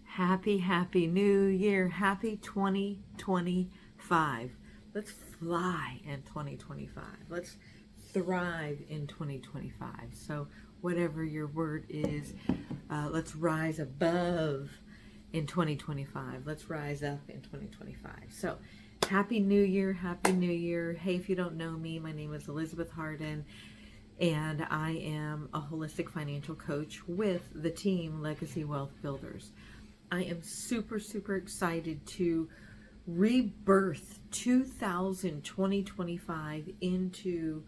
Happy New Year. Happy 2025. Let's fly in 2025. Let's thrive in 2025. So whatever your word is, let's rise above in 2025. Let's rise up in 2025. So Happy New Year. Happy New Year. Hey, if you don't know me, my name is ElizaBeth Hardin, and I am a holistic financial coach with the team Legacy Wealth Builders. I am super excited to rebirth 2025 into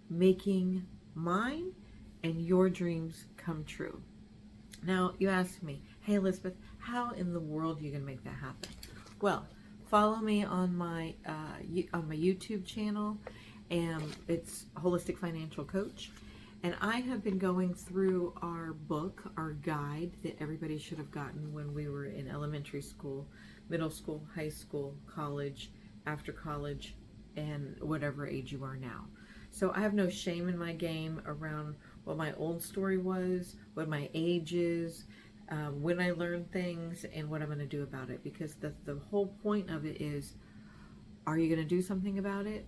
making mine and your dreams come true. Now, you ask me, hey Elizabeth, how in the world are you going to make that happen? Well, follow me on my YouTube channel, and it's Holistic Financial Coach. And I have been going through our book, our guide that everybody should have gotten when we were in elementary school, middle school, high school, college, after college, and whatever age you are now. So I have no shame in my game around what my old story was, what my age is, when I learned things, and what I'm going to do about it. Because the whole point of it is, are you going to do something about it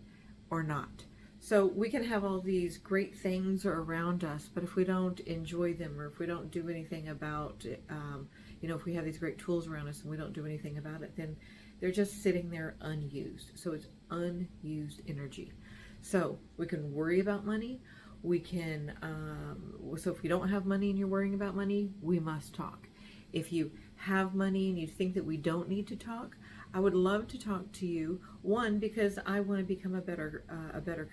or not? So we can have all these great things around us, but if we don't enjoy them, or if we don't do anything about, if we have these great tools around us and we don't do anything about it, then they're just sitting there unused. So it's unused energy. So we can worry about money. We can, so if you don't have money and you're worrying about money, we must talk. If you have money and you think that we don't need to talk, I would love to talk to you. One, because I want to become a better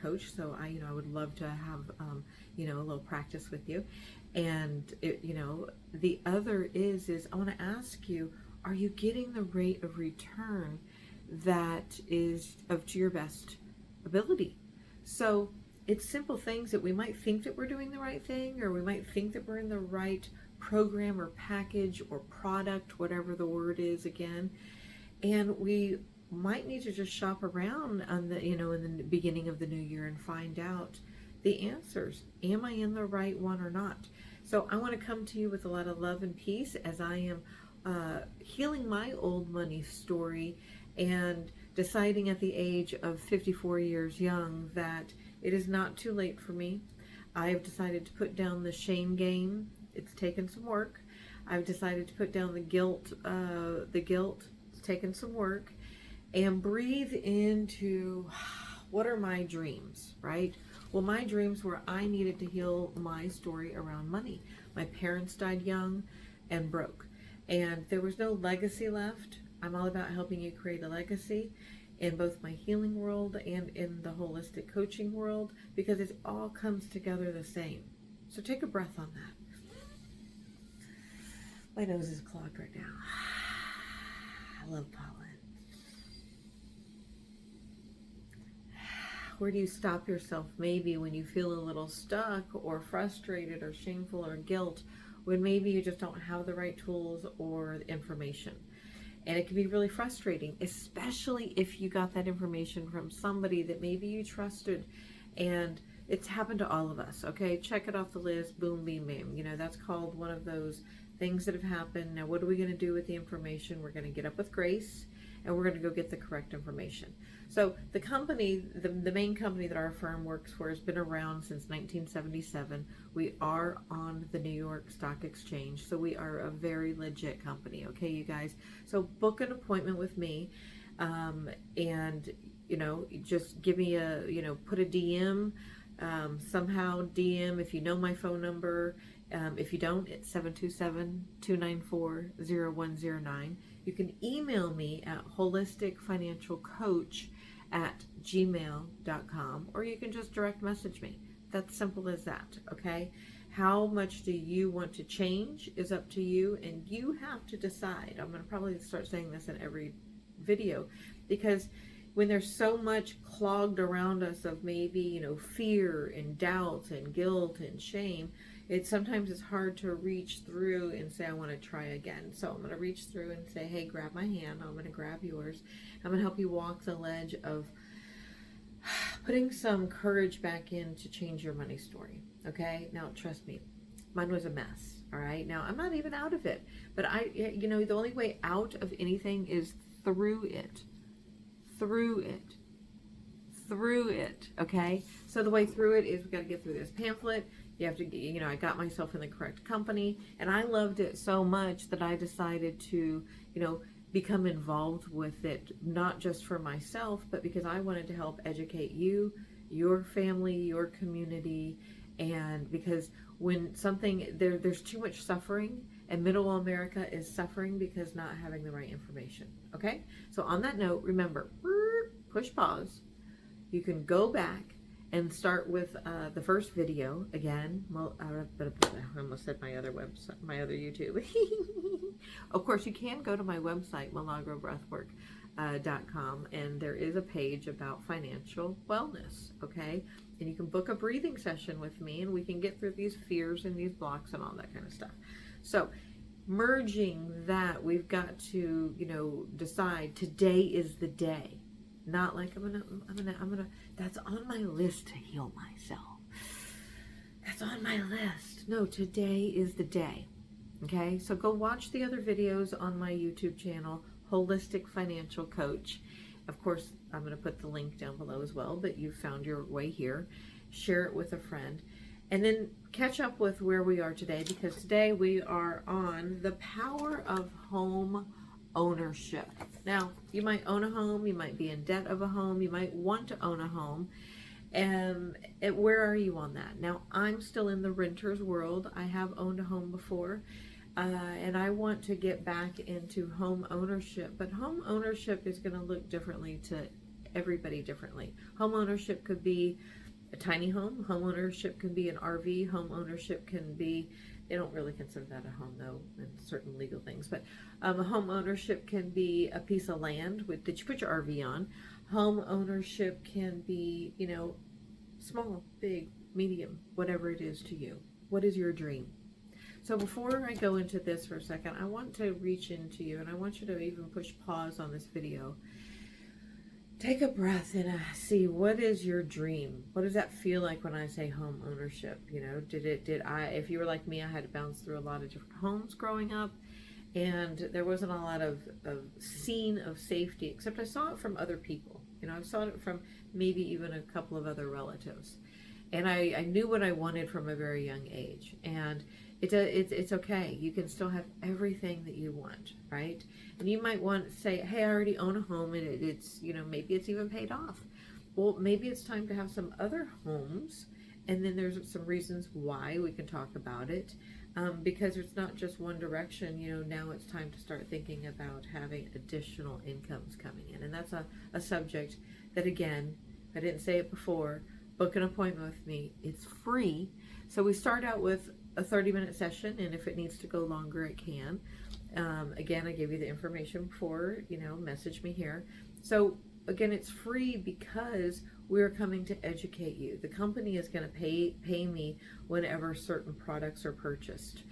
coach. So I would love to have, a little practice with you. And the other is I want to ask you, are you getting the rate of return that is to your best ability? So it's simple things that we might think that we're doing the right thing, or we might think that we're in the right program or package or product, whatever the word is again. And we might need to just shop around on the, in the beginning of the new year and find out the answers. Am I in the right one or not? So I want to come to you with a lot of love and peace as I am healing my old money story and deciding at the age of 54 years young that it is not too late for me. I have decided to put down the shame game. It's taken some work. I've decided to put down the guilt. It's taken some work, and breathe into what are my dreams, right? Well, my dreams were I needed to heal my story around money. My parents died young and broke, and there was no legacy left. I'm all about helping you create a legacy in both my healing world and in the holistic coaching world, because it all comes together the same. So take a breath on that. My nose is clogged right now. I love pollen. Where do you stop yourself maybe when you feel a little stuck or frustrated or shameful or guilt, when maybe you just don't have the right tools or the information? And it can be really frustrating, especially if you got that information from somebody that maybe you trusted. And it's happened to all of us, okay? Check it off the list, boom, beam, bam. That's called one of those things that have happened. Now, what are we going to do with the information? We're going to get up with grace, and we're going to go get the correct information. So the company, the main company that our firm works for, has been around since 1977. We are on the New York Stock Exchange, so we are a very legit company, okay, you guys? So book an appointment with me, and, just give me put a DM, somehow DM if you know my phone number. If you don't, it's 727-294-0109. You can email me at holisticfinancialcoach@gmail.com, or you can just direct message me. That's simple as that, okay? How much do you want to change is up to you, and you have to decide. I'm going to probably start saying this in every video, because when there's so much clogged around us of maybe, fear and doubt and guilt and shame, sometimes it's hard to reach through and say, I want to try again. So I'm going to reach through and say, hey, grab my hand. I'm going to grab yours. I'm going to help you walk the ledge of putting some courage back in to change your money story. Okay? Now, trust me, mine was a mess. All right. Now, I'm not even out of it, but the only way out of anything is through it, through it, through it. Okay. So the way through it is we got to get through this pamphlet. You have to, I got myself in the correct company, and I loved it so much that I decided to, become involved with it, not just for myself, but because I wanted to help educate you, your family, your community. And because when there's too much suffering, and middle America is suffering because not having the right information. Okay. So on that note, remember, push pause. You can go back and start with the first video again. Well, I almost said my other website, my other YouTube. Of course, you can go to my website, milagrobreathwork.com, and there is a page about financial wellness. Okay, and you can book a breathing session with me, and we can get through these fears and these blocks and all that kind of stuff. So, merging that, we've got to, decide today is the day. Not like I'm gonna, that's on my list to heal myself. That's on my list. No, today is the day. Okay, so go watch the other videos on my YouTube channel, Holistic Financial Coach. Of course, I'm going to put the link down below as well, but you found your way here. Share it with a friend. And then catch up with where we are today, because today we are on the power of home ownership. Now, you might own a home, you might be in debt of a home, you might want to own a home. And where are you on that? Now, I'm still in the renter's world. I have owned a home before, and I want to get back into home ownership. But home ownership is going to look differently to everybody differently. Home ownership could be a tiny home. Home ownership can be an RV. Home ownership can be, they don't really consider that a home though, in certain legal things, but home ownership can be a piece of land that you put your RV on. Home ownership can be, small, big, medium, whatever it is to you. What is your dream? So before I go into this for a second, I want to reach into you, and I want you to even push pause on this video. Take a breath and see, what is your dream? What does that feel like when I say home ownership? If you were like me, I had to bounce through a lot of different homes growing up, and there wasn't a lot of scene of safety, except I saw it from other people. I saw it from maybe even a couple of other relatives. And I knew what I wanted from a very young age. And it's okay. You can still have everything that you want, right? And you might want to say, hey, I already own a home, and it's, maybe it's even paid off. Well, maybe it's time to have some other homes. And then there's some reasons why. We can talk about it. Because it's not just one direction. Now it's time to start thinking about having additional incomes coming in. And that's a subject that, again, I didn't say it before, book an appointment with me. It's free. So we start out with a 30-minute session, and if it needs to go longer, it can. Again, I gave you the information before, message me here. So again, it's free because we're coming to educate you. The company is going to pay me whenever certain products are purchased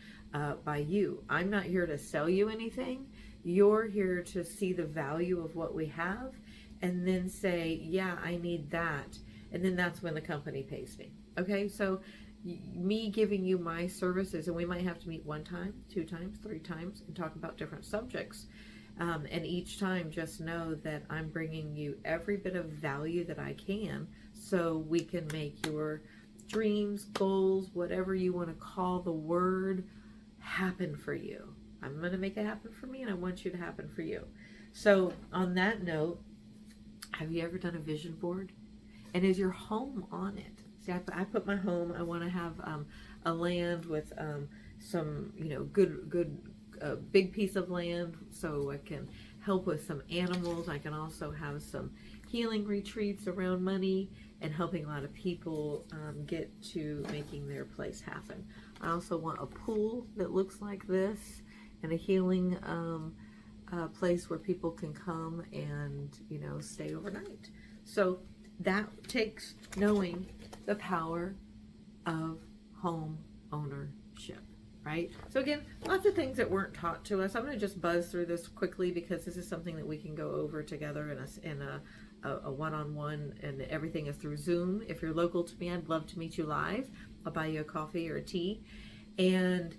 by you. I'm not here to sell you anything. You're here to see the value of what we have and then say, yeah, I need that. And then that's when the company pays me. Okay, so me giving you my services, and we might have to meet 1 time, 2 times, 3 times, and talk about different subjects. And each time, just know that I'm bringing you every bit of value that I can, so we can make your dreams, goals, whatever you want to call the word, happen for you. I'm going to make it happen for me, and I want you to happen for you. So on that note, have you ever done a vision board? And is your home on it? See, I put my home, I want to have a land with some, good big piece of land, so I can help with some animals. I can also have some healing retreats around money and helping a lot of people get to making their place happen. I also want a pool that looks like this, and a healing place where people can come and, stay overnight. So that takes knowing the power of home ownership, right? So again, lots of things that weren't taught to us. I'm going to just buzz through this quickly because this is something that we can go over together in a one-on-one, and everything is through Zoom. If you're local to me, I'd love to meet you live. I'll buy you a coffee or a tea. And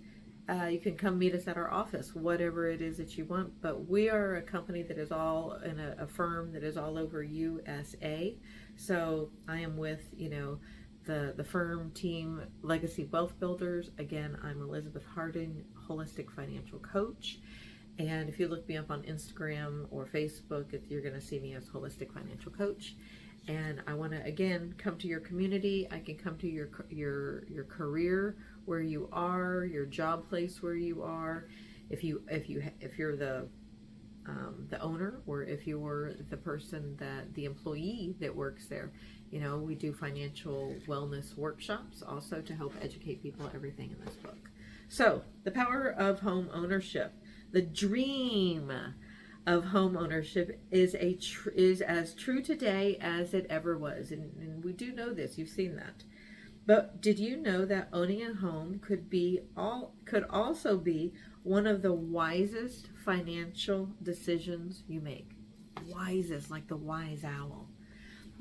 you can come meet us at our office, whatever it is that you want. But we are a company that is all in a firm that is all over USA. So I am with, the firm team Legacy Wealth Builders. Again, I'm ElizaBeth Hardin, holistic financial coach. And if you look me up on Instagram or Facebook, you're going to see me as holistic financial coach. And I want to, again, come to your community. I can come to your career where you are, your job place where you are. If you're the owner, or if you're the person the employee that works there, we do financial wellness workshops also to help educate people, everything in this book. So the power of home ownership, the dream of home ownership is as true today as it ever was, and we do know this. You've seen that. But did you know that owning a home could also be one of the wisest financial decisions you make? Wisest, like the wise owl.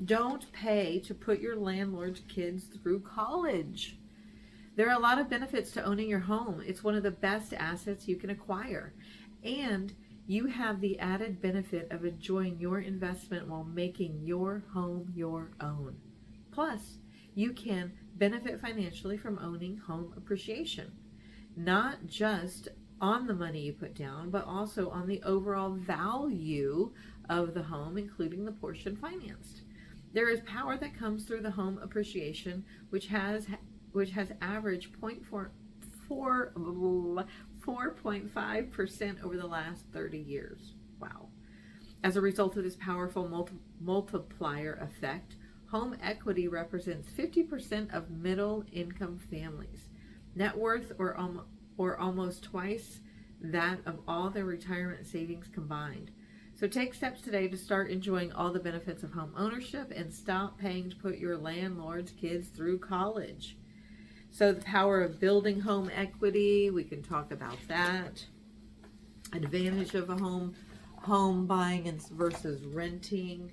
Don't pay to put your landlord's kids through college. There are a lot of benefits to owning your home. It's one of the best assets you can acquire. And you have the added benefit of enjoying your investment while making your home your own. Plus, you can benefit financially from owning home appreciation, not just on the money you put down, but also on the overall value of the home, including the portion financed. There is power that comes through the home appreciation, which has averaged 4.5% over the last 30 years. Wow. As a result of this powerful multiplier effect, home equity represents 50% of middle income families. Net worth or almost twice that of all their retirement savings combined. So take steps today to start enjoying all the benefits of home ownership and stop paying to put your landlord's kids through college. So the power of building home equity, we can talk about that. Advantage of a home buying versus renting.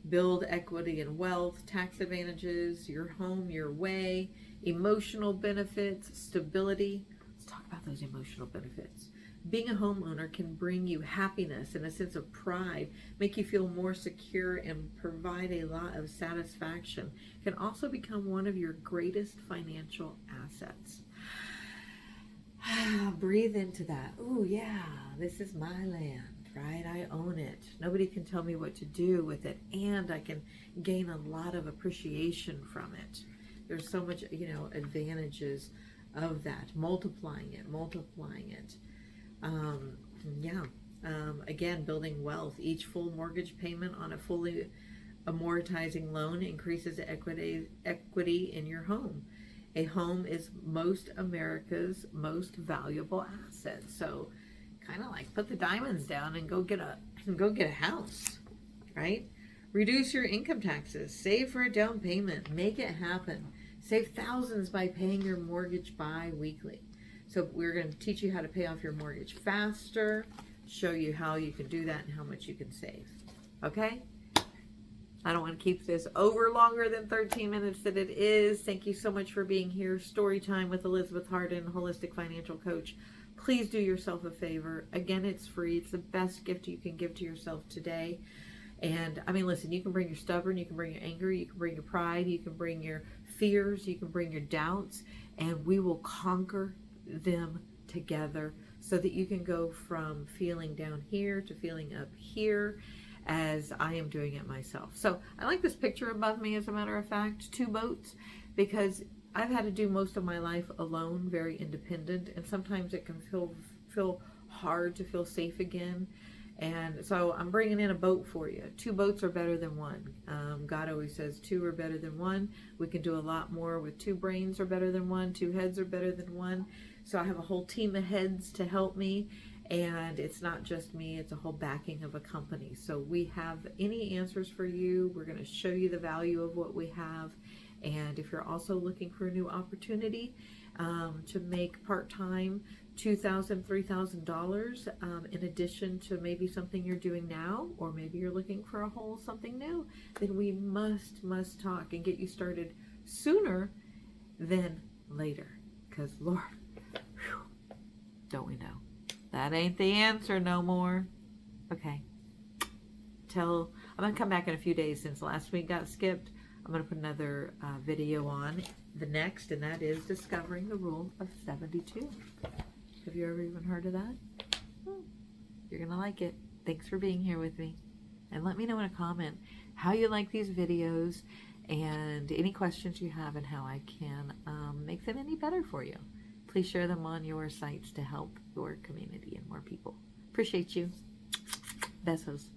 Build equity and wealth. Tax advantages. Your home your way. Emotional benefits. Stability. Let's talk about those emotional benefits. Being a homeowner can bring you happiness and a sense of pride, make you feel more secure, and provide a lot of satisfaction. It can also become one of your greatest financial assets. Breathe into that. Oh yeah, this is my land, right? I own it. Nobody can tell me what to do with it, and I can gain a lot of appreciation from it. There's so much, advantages of that. Multiplying it. Again, building wealth. Each full mortgage payment on a fully amortizing loan increases the equity in your home. A home is most America's most valuable asset. So kind of like put the diamonds down and go get a house, right? Reduce your income taxes. Save for a down payment. Make it happen. Save thousands by paying your mortgage bi-weekly. So we're going to teach you how to pay off your mortgage faster, show you how you can do that and how much you can save. Okay? I don't want to keep this over longer than 13 minutes that it is. Thank you so much for being here. Story time with ElizaBeth Hardin, holistic financial coach. Please do yourself a favor. Again, it's free. It's the best gift you can give to yourself today. And listen, you can bring your stubborn, you can bring your anger, you can bring your pride, you can bring your fears, you can bring your doubts, and we will conquer them together so that you can go from feeling down here to feeling up here, as I am doing it myself. So I like this picture above me, as a matter of fact, 2 boats, because I've had to do most of my life alone, very independent, and sometimes it can feel hard to feel safe again. And so I'm bringing in a boat for you. 2 boats are better than 1. God always says 2 are better than 1. We can do a lot more with 2 brains are better than 1. 2 heads are better than 1. So I have a whole team of heads to help me. And it's not just me, it's a whole backing of a company. So we have any answers for you. We're going to show you the value of what we have. And if you're also looking for a new opportunity to make part-time $2,000, $3,000 in addition to maybe something you're doing now, or maybe you're looking for a whole something new, then we must talk and get you started sooner than later. Because Lord, Don't we know? That ain't the answer no more. Okay. I'm going to come back in a few days since last week got skipped. I'm going to put another video on the next, and that is discovering the rule of 72. Have you ever even heard of that? You're going to like it. Thanks for being here with me. And let me know in a comment how you like these videos and any questions you have and how I can make them any better for you. Please share them on your sites to help your community and more people. Appreciate you. Besos.